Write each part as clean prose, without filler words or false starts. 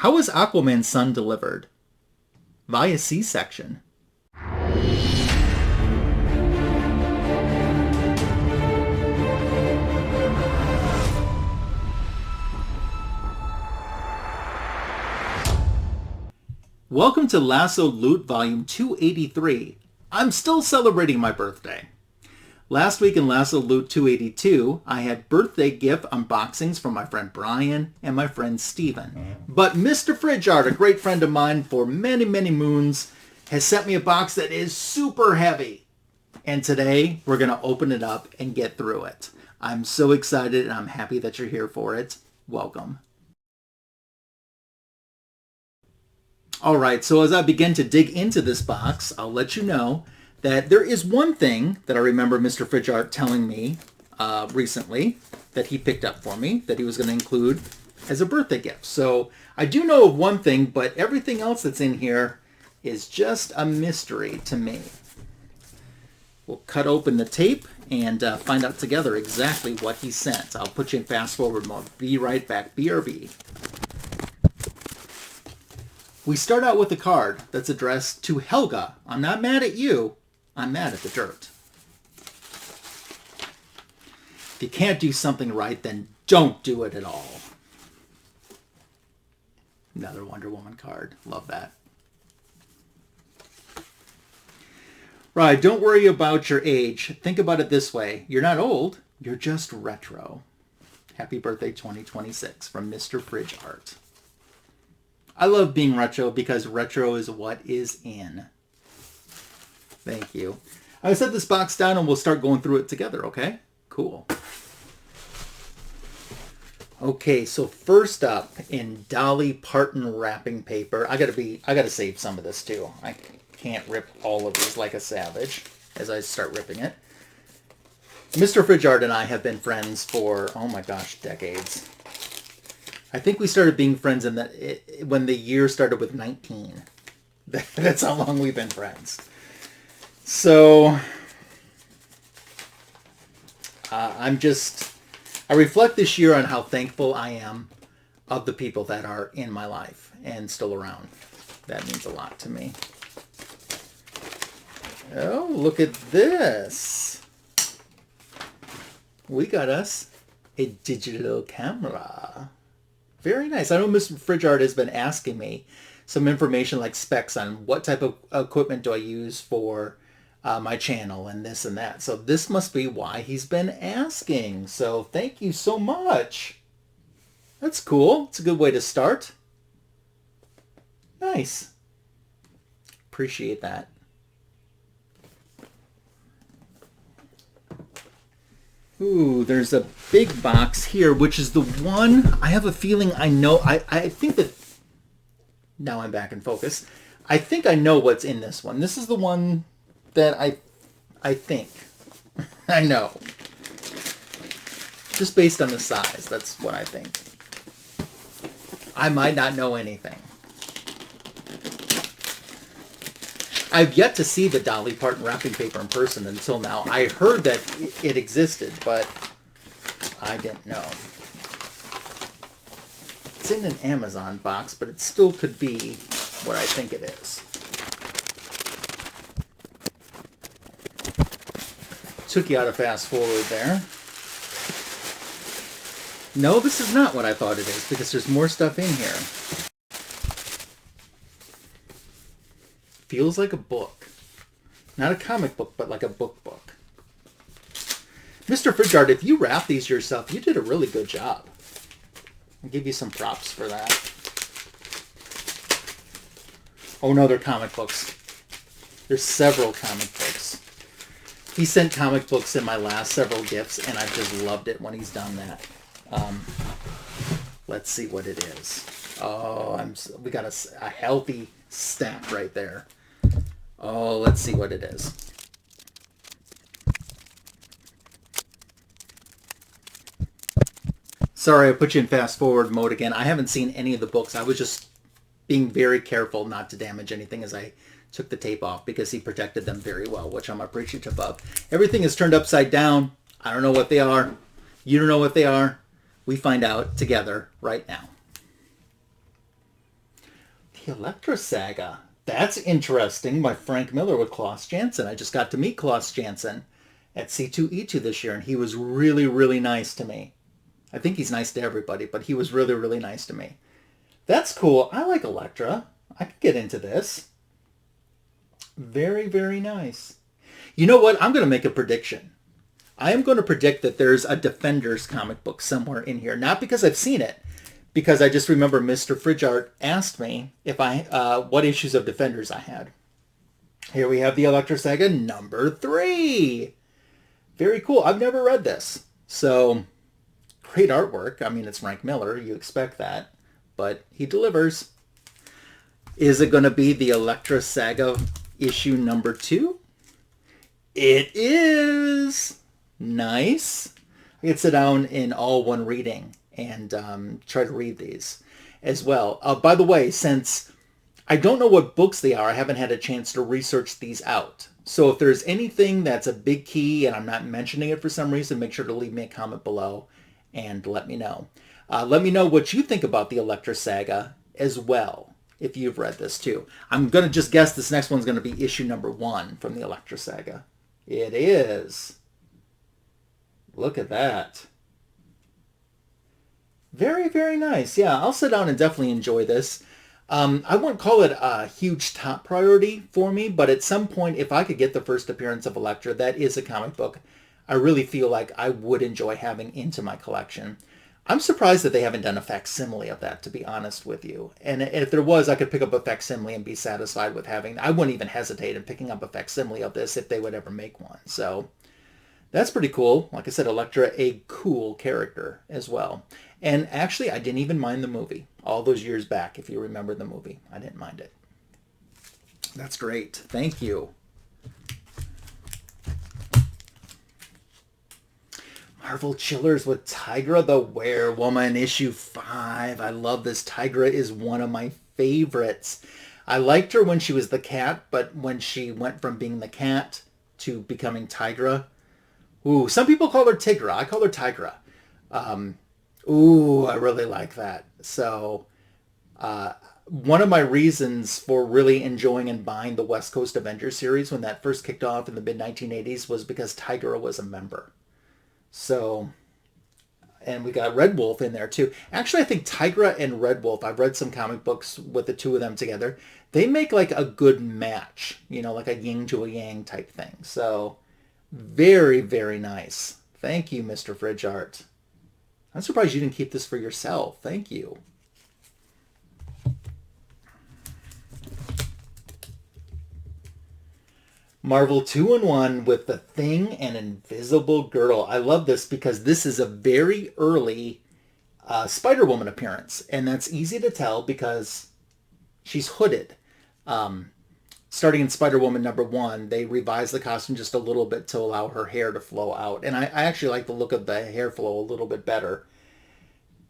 How was Aquaman's son delivered? Via C-section. Welcome to Lassoed Loot Volume 283. I'm still celebrating my birthday. Last week in Lassoed Loot 282, I had birthday gift unboxings from my friend Brian and my friend Steven. But Mr. Fridge Art, a great friend of mine for many, many moons, has sent me a box that is super heavy. And today, we're going to open it up and get through it. I'm so excited and I'm happy that you're here for it. Welcome. Alright, so as I begin to dig into this box, I'll let you know that there is one thing that I remember Mr. Fridge Art telling me recently that he picked up for me that he was going to include as a birthday gift. So I do know of one thing, but everything else that's in here is just a mystery to me. We'll cut open the tape and find out together exactly what he sent. I'll put you in fast forward mode. Be right back. BRB. We start out with a card that's addressed to Helga. I'm not mad at you. I'm mad at the dirt. If you can't do something right, then don't do it at all. Another Wonder Woman card. Love that. Right, don't worry about your age. Think about it this way. You're not old. You're just retro. Happy birthday 2026 from Mr. Fridge Art. I love being retro because retro is what is in. Thank you. I set this box down and we'll start going through it together, okay? Cool. Okay, so first up in Dolly Parton wrapping paper. I gotta save some of this too. I can't rip all of these like a savage as I start ripping it. Mr. Fridge Art and I have been friends for, oh my gosh, decades. I think we started being friends when the year started with 19. That's how long we've been friends. So, I reflect this year on how thankful I am of the people that are in my life and still around. That means a lot to me. Oh, look at this. We got us a digital camera. Very nice. I know Mr. Fridge Art has been asking me some information like specs on what type of equipment do I use for my channel and this and that. So this must be why he's been asking. So thank you so much. That's cool. It's a good way to start. Nice. Appreciate that. Ooh, there's a big box here, which is the one I have a feeling I know. I think that now I'm back in focus. I think I know what's in this one. This is the one that I think I know. Just based on the size, that's what I think. I might not know anything. I've yet to see the Dolly Parton wrapping paper in person until now. I heard that it existed, but I didn't know. It's in an Amazon box, but it still could be what I think it is. Took you out of fast forward there. No, this is not what I thought it is, because there's more stuff in here. Feels like a book. Not a comic book, but like a book. Mr. Fridge Art, if you wrap these yourself, you did a really good job. I'll give you some props for that. Oh no, they're comic books. There's several comic books. He sent comic books in my last several gifts, and I've just loved it when he's done that. Let's see what it is. Oh, we got a healthy stack right there. Oh, let's see what it is. Sorry, I put you in fast forward mode again. I haven't seen any of the books. I was just being very careful not to damage anything as I took the tape off because he protected them very well, which I'm appreciative of. Everything is turned upside down. I don't know what they are. You don't know what they are. We find out together right now. The Elektra Saga. That's interesting. By Frank Miller with Klaus Jansen. I just got to meet Klaus Jansen at C2E2 this year, and he was really, really nice to me. I think he's nice to everybody, but he was really, really nice to me. That's cool. I like Elektra. I could get into this. Very, very nice. You know what? I'm going to make a prediction. I am going to predict that there's a Defenders comic book somewhere in here. Not because I've seen it, because I just remember Mr. Fridgeart asked me if what issues of Defenders I had. Here we have the Elektra Saga number 3. Very cool. I've never read this. So, great artwork. I mean, it's Frank Miller. You expect that. But he delivers. Is it going to be the Elektra Saga issue number 2? It is! Nice. I could sit down in all one reading and try to read these as well. By the way, since I don't know what books they are, I haven't had a chance to research these out. So if there's anything that's a big key and I'm not mentioning it for some reason, make sure to leave me a comment below and let me know. Let me know what you think about the Elektra Saga as well, if you've read this too. I'm going to just guess this next one's going to be issue number 1 from the Elektra Saga. It is. Look at that. Very, very nice. Yeah, I'll sit down and definitely enjoy this. I wouldn't call it a huge top priority for me, but at some point, if I could get the first appearance of Elektra, that is a comic book I really feel like I would enjoy having into my collection. I'm surprised that they haven't done a facsimile of that, to be honest with you. And if there was, I could pick up a facsimile and be satisfied with having... I wouldn't even hesitate in picking up a facsimile of this if they would ever make one. So that's pretty cool. Like I said, Elektra, a cool character as well. And actually, I didn't even mind the movie. All those years back, if you remember the movie. I didn't mind it. That's great. Thank you. Marvel Chillers with Tigra the Werewoman, issue 5. I love this. Tigra is one of my favorites. I liked her when she was the cat, but when she went from being the cat to becoming Tigra... Ooh, some people call her Tigra. I call her Tigra. Ooh, I really like that. So, one of my reasons for really enjoying and buying the West Coast Avengers series when that first kicked off in the mid-1980s was because Tigra was a member. So, and we got Red Wolf in there too. Actually, I think Tigra and Red Wolf, I've read some comic books with the two of them together. They make like a good match, you know, like a yin to a yang type thing. So, very, very nice. Thank you, Mr. Fridgeart. I'm surprised you didn't keep this for yourself. Thank you. Marvel 2-in-1 with The Thing and Invisible Girl. I love this because this is a very early Spider-Woman appearance. And that's easy to tell because she's hooded. Starting in Spider-Woman number 1, they revised the costume just a little bit to allow her hair to flow out. And I actually like the look of the hair flow a little bit better.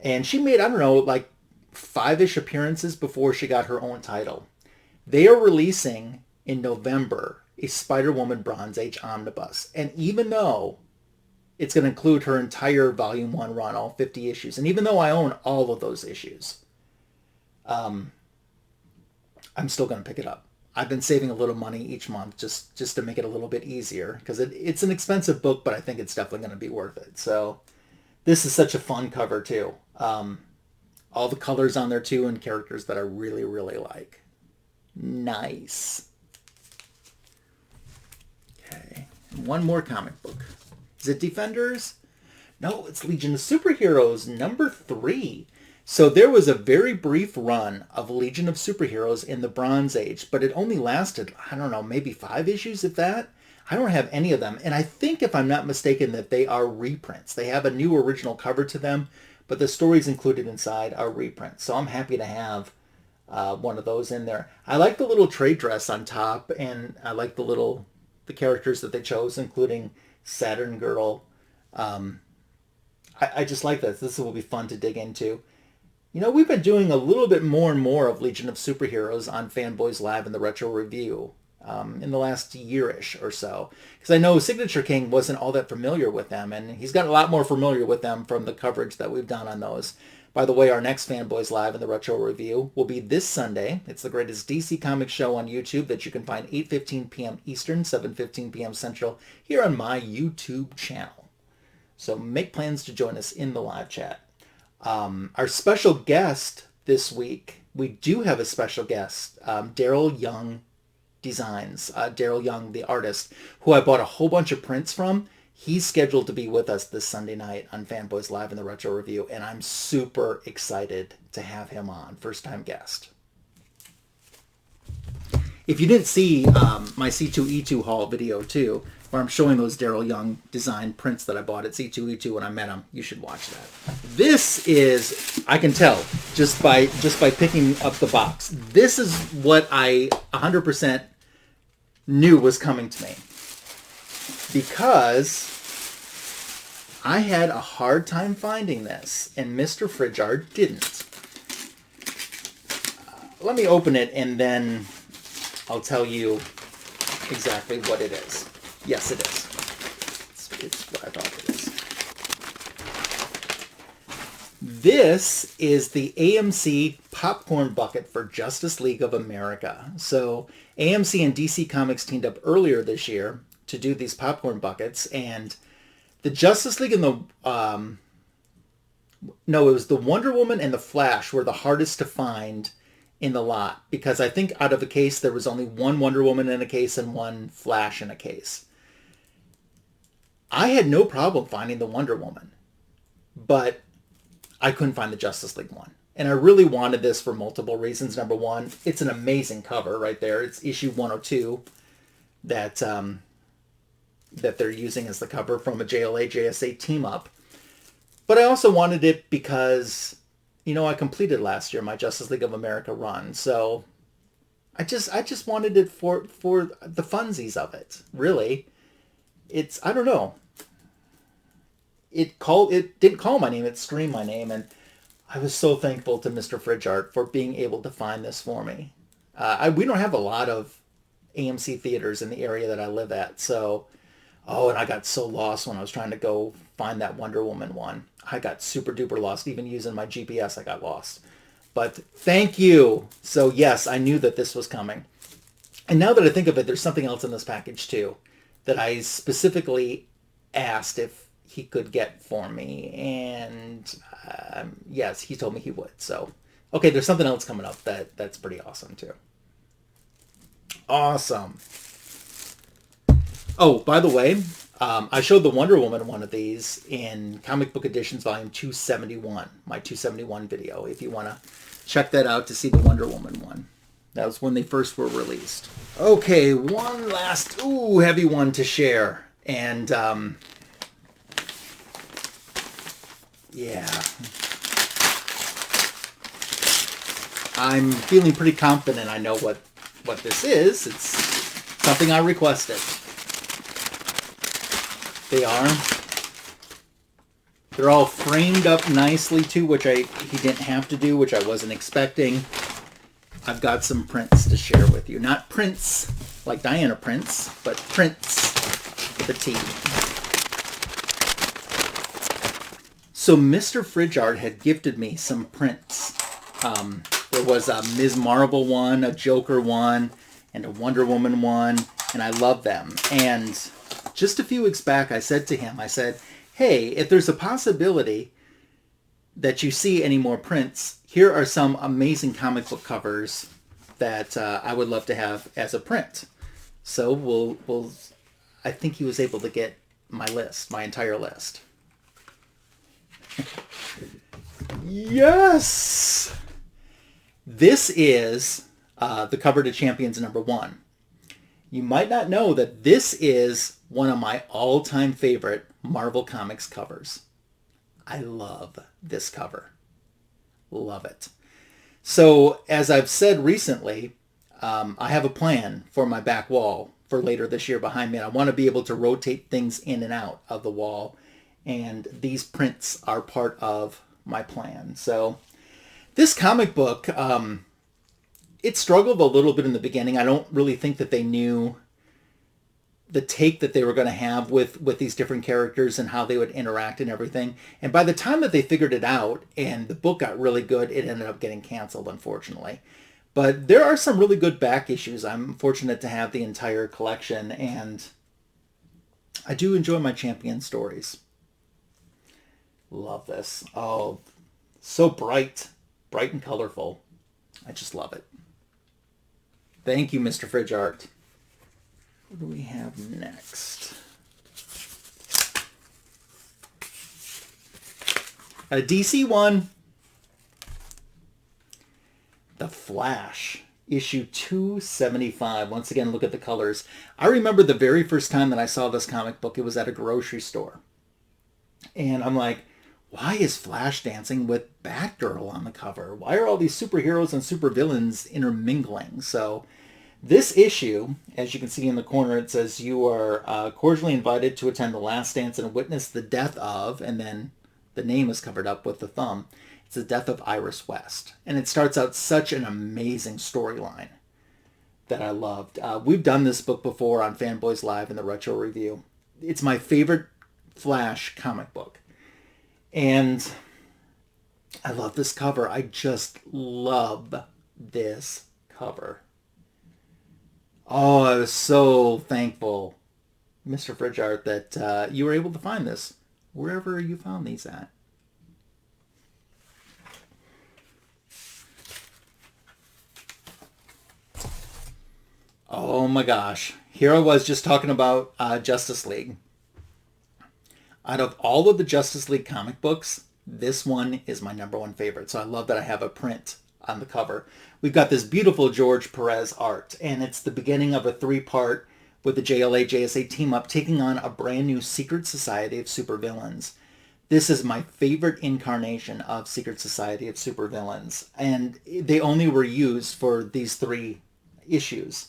And she made, I don't know, like 5-ish appearances before she got her own title. They are releasing in November a Spider-Woman Bronze Age omnibus. And even though it's going to include her entire Volume 1 run, all 50 issues, and even though I own all of those issues, I'm still going to pick it up. I've been saving a little money each month just to make it a little bit easier because it's an expensive book, but I think it's definitely going to be worth it. So this is such a fun cover too. All the colors on there too and characters that I really, really like. Nice. Okay. One more comic book. Is it Defenders? No, it's Legion of Superheroes number 3. So there was a very brief run of Legion of Superheroes in the Bronze Age, but it only lasted, I don't know, maybe 5 issues, if that. I don't have any of them. And I think, if I'm not mistaken, that they are reprints. They have a new original cover to them, but the stories included inside are reprints. So I'm happy to have one of those in there. I like the little trade dress on top, and I like the characters that they chose, including Saturn Girl. I just like this. This will be fun to dig into. You know, we've been doing a little bit more and more of Legion of Superheroes on Fanboys Live the Retro review in the last year-ish or so. Because I know Signature King wasn't all that familiar with them, and he's gotten a lot more familiar with them from the coverage that we've done on those. By the way, our next Fanboys Live in the Retro review will be this Sunday. It's the greatest DC Comics show on YouTube that you can find 8:15 p.m. Eastern, 7:15 p.m. Central, here on my YouTube channel. So make plans to join us in the live chat. Our special guest this week, we do have a special guest, Daryl Young Designs. Daryl Young, the artist, who I bought a whole bunch of prints from. He's scheduled to be with us this Sunday night on Fanboys Live in the Retro Review, and I'm super excited to have him on. First-time guest. If you didn't see my C2E2 haul video, too, where I'm showing those Daryl Young design prints that I bought at C2E2 when I met him, you should watch that. This is, I can tell, just by picking up the box, this is what I 100% knew was coming to me. Because I had a hard time finding this, and Mr. Fridgeart didn't. Let me open it, and then I'll tell you exactly what it is. Yes, it is. It's what I thought it is. This is the AMC popcorn bucket for Justice League of America. So AMC and DC Comics teamed up earlier this year to do these popcorn buckets, and the Justice League and it was the Wonder Woman and the Flash were the hardest to find in the lot, because I think out of a case there was only one Wonder Woman in a case and one Flash in a case. I had no problem finding the Wonder Woman, but I couldn't find the Justice League one. And I really wanted this for multiple reasons. Number one, it's an amazing cover right there. It's issue 102 that they're using as the cover from a JLA JSA team up. But I also wanted it because, you know, I completed last year my Justice League of America run. So I just wanted it for the funsies of it, really. It's, I don't know. It didn't call my name, it screamed my name, and I was so thankful to Mr. Fridgeart for being able to find this for me. We don't have a lot of AMC theaters in the area that I live at, so... Oh, and I got so lost when I was trying to go find that Wonder Woman one. I got super duper lost. Even using my GPS, I got lost. But thank you. So yes, I knew that this was coming. And now that I think of it, there's something else in this package too that I specifically asked if he could get for me. And yes, he told me he would. So, okay, there's something else coming up that's pretty awesome too. Awesome. Oh, by the way, I showed the Wonder Woman one of these in Comic Book Editions Volume 271, my 271 video, if you want to check that out to see the Wonder Woman one. That was when they first were released. Okay, one last, heavy one to share. And, yeah. I'm feeling pretty confident I know what this is. It's something I requested. They're all framed up nicely too, which he didn't have to do, which I wasn't expecting. I've got some prints to share with you. Not prints like Diana Prince, but prints with a T. So Mr. Fridgeart had gifted me some prints. There was a Ms. Marvel one, a Joker one, and a Wonder Woman one, and I love them. And just a few weeks back, I said to him, hey, if there's a possibility that you see any more prints, here are some amazing comic book covers that I would love to have as a print. So I think he was able to get my list, my entire list. Yes! This is the cover to Champions #1. You might not know that this is one of my all-time favorite Marvel Comics covers. I love this cover. Love it. So, as I've said recently, I have a plan for my back wall for later this year behind me. I want to be able to rotate things in and out of the wall, and these prints are part of my plan. So, this comic book, it struggled a little bit in the beginning. I don't really think that they knew take that they were going to have with these different characters and how they would interact and everything. And by the time that they figured it out and the book got really good, it ended up getting canceled, unfortunately. But there are some really good back issues. I'm fortunate to have the entire collection, and I do enjoy my champion stories. Love this. Oh, so bright and colorful. I just love it. Thank you, Mr. Fridge Art. What do we have next? A DC one. The Flash, issue 275. Once again, look at the colors. I remember the very first time that I saw this comic book, it was at a grocery store. And I'm like, why is Flash dancing with Batgirl on the cover? Why are all these superheroes and supervillains intermingling? So this issue, as you can see in the corner, it says you are cordially invited to attend the last dance and witness the death of, and then the name is covered up with the thumb. It's the death of Iris West. And it starts out such an amazing storyline that I loved. We've done this book before on Fanboys Live in the Retro Review. It's my favorite Flash comic book. And I love this cover. I just love this cover. Oh, I was so thankful, Mr. Fridge Art, that you were able to find this wherever you found these at. Oh my gosh. Here I was just talking about Justice League. Out of all of the Justice League comic books, this one is my #1 favorite. So I love that I have a print on the cover. We've got this beautiful George Perez art, and it's the beginning of a 3-part with the JLA JSA team up taking on a brand new secret society of supervillains. This is my favorite incarnation of Secret Society of Supervillains, and they only were used for these 3 issues.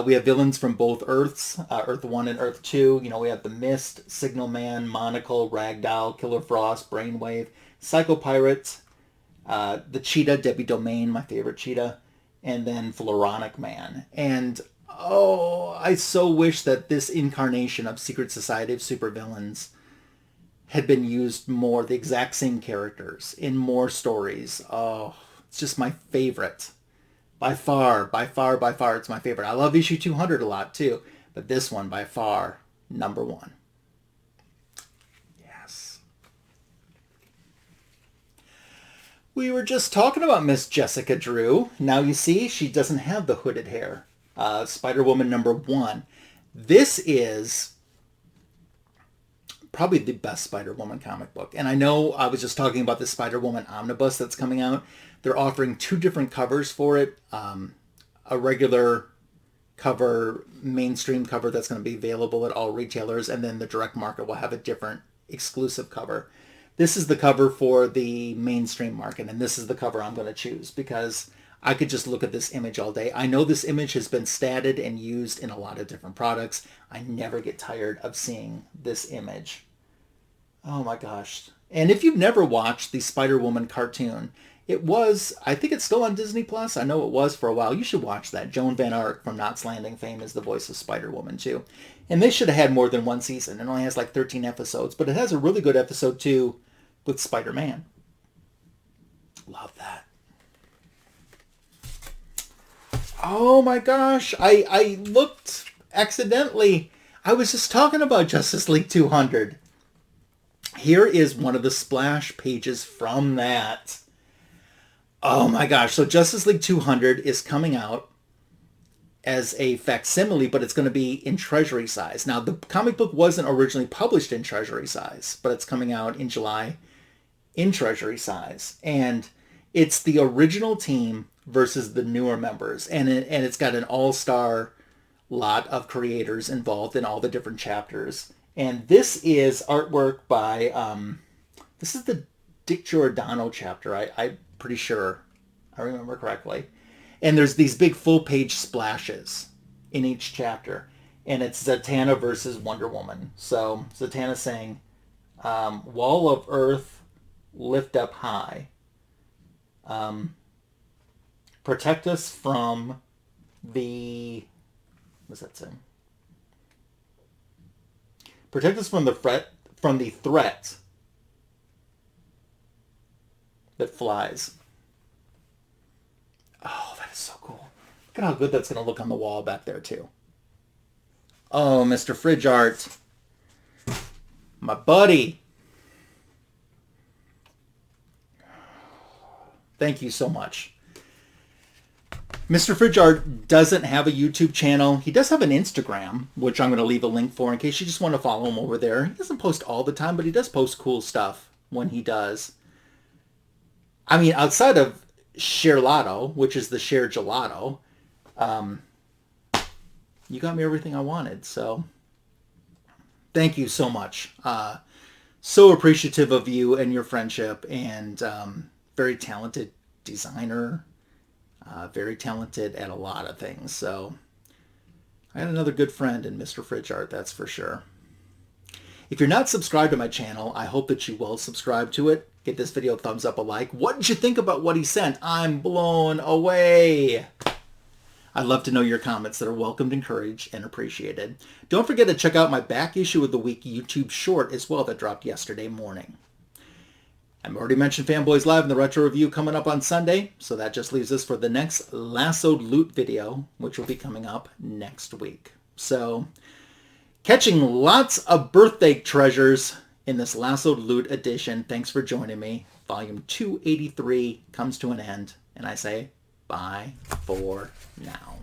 We have villains from both Earths, Earth 1 and Earth 2. You know, we have the Mist, Signal Man, Monocle, Ragdoll, Killer Frost, Brainwave, Psycho Pirate, the Cheetah, Debbie Domain, my favorite Cheetah, and then Floronic Man. And, oh, I so wish that this incarnation of Secret Society of Supervillains had been used more, the exact same characters, in more stories. Oh, it's just my favorite. By far, it's my favorite. I love issue 200 a lot too, but this one by far, #1. Yes. We were just talking about Miss Jessica Drew. Now you see, she doesn't have the hooded hair. Spider-Woman #1. This is probably the best Spider-Woman comic book. And I know I was just talking about the Spider-Woman omnibus that's coming out. They're offering 2 different covers for it. A regular cover, mainstream cover that's going to be available at all retailers, and then the direct market will have a different exclusive cover. This is the cover for the mainstream market, and this is the cover I'm going to choose because I could just look at this image all day. I know this image has been statted and used in a lot of different products. I never get tired of seeing this image. Oh my gosh. And if you've never watched the Spider-Woman cartoon, it was, I think it's still on Disney Plus. I know it was for a while. You should watch that. Joan Van Ark from Knots Landing fame is the voice of Spider-Woman too. And they should have had more than 1 season. It only has like 13 episodes, but it has a really good episode too with Spider-Man. Love that. Oh my gosh. I looked accidentally. I was just talking about Justice League 200. Here is one of the splash pages from that. Oh my gosh. So Justice League 200 is coming out as a facsimile, but it's going to be in Treasury size. Now, the comic book wasn't originally published in Treasury size, but it's coming out in July in Treasury size. And it's the original team versus the newer members. And it's got an all-star lot of creators involved in all the different chapters. And this is artwork by, this is the Dick Giordano chapter, I'm pretty sure I remember correctly. And there's these big full-page splashes in each chapter. And it's Zatanna versus Wonder Woman. So Zatanna saying, Wall of Earth, lift up high. Protect us from the, what's that saying? Protect us from the threat that flies. Oh, that is so cool. Look at how good that's going to look on the wall back there, too. Oh, Mr. Fridge Art. My buddy. Thank you so much. Mr. Fridge Art doesn't have a YouTube channel. He does have an Instagram, which I'm going to leave a link for in case you just want to follow him over there. He doesn't post all the time, but he does post cool stuff when he does. I mean, outside of Share Lotto, which is the Share Gelato, you got me everything I wanted. So thank you so much. So appreciative of you and your friendship, and very talented designer. Very talented at a lot of things. So I had another good friend in Mr. Fridge Art, that's for sure. If you're not subscribed to my channel, I hope that you will subscribe to it. Give this video a thumbs up, a like. What did you think about what he sent? I'm blown away. I'd love to know your comments that are welcomed, encouraged, and appreciated. Don't forget to check out my back issue of the week YouTube short as well that dropped yesterday morning. I've already mentioned Fanboys Live the Retro review coming up on Sunday, so that just leaves us for the next Lassoed Loot video, which will be coming up next week. So, catching lots of birthday treasures in this Lassoed Loot edition. Thanks for joining me. Volume 283 comes to an end, and I say bye for now.